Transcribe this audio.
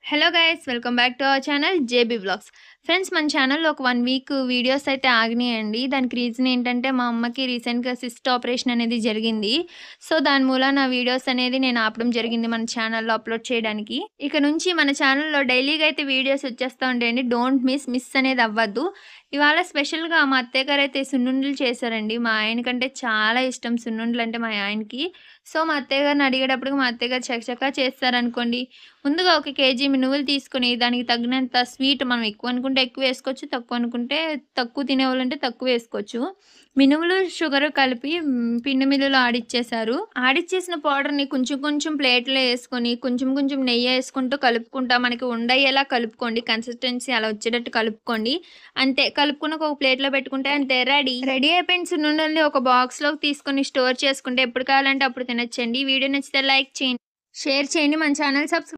Hello guys welcome back to our channel JB vlogs. Friends, మన ఛానల్లో ఒక 1 week videos అయితే ఆగినాయండి. దానికి రీజన్ ఏంటంటే మా అమ్మకి రీసెంట్గా సిస్ట్ ఆపరేషన్ అనేది జరిగింది. సో దాని మూలాన వీడియోస్ అనేది నేను ఆపడం జరిగింది మన ఛానల్లో అప్లోడ్ చేయడానికి. ఇక నుంచి మన ఛానల్లో డైలీగా అయితే వీడియోస్ వచ్చేస్తూ ఉంటాయండి. డోంట్ మిస్ అనేది అవ్వద్దు. ఇవాళ స్పెషల్గా మా అత్తయ్య గారు అయితే సున్నుండలు చేశారండి. మా ఆయనకంటే చాలా ఇష్టం సున్నుండలు అంటే మా ఆయనకి. సో మా అత్తయ్య గారిని అడిగేటప్పటికి మా అత్తయ్య గారు చకచకా చేస్తారనుకోండి. ముందుగా ఒక కేజీ మినువులు తీసుకొని దానికి తగినంత స్వీట్ మనం ఎక్కువ అనుకుంటే ఎక్కువ వేసుకోవచ్చు, తక్కువ అనుకుంటే తక్కువ తినేవాళ్ళంటే తక్కువ వేసుకోవచ్చు. మినువులు షుగర్ కలిపి పిండి మిల్లులో ఆడిచ్చేశారు. ఆడిచ్చేసిన పౌడర్ని కొంచెం కొంచెం ప్లేట్లో వేసుకొని కొంచెం కొంచెం నెయ్యి వేసుకుంటూ కలుపుకుంటా మనకి ఉండయ్యేలా కలుపుకోండి. కన్సిస్టెన్సీ అలా వచ్చేటట్టు కలుపుకోండి. అంతే, కలుపుకున్న ఒక ప్లేట్లో పెట్టుకుంటే అంతే రెడీ అయిపోయిన సున్నుండల్ని ఒక బాక్స్లోకి తీసుకొని స్టోర్ చేసుకుంటే ఎప్పుడు కావాలంటే అప్పుడు తినొచ్చండి. వీడియో నచ్చితే లైక్ చేయండి, షేర్ చేయండి, మన ఛానల్ సబ్స్క్రైబ్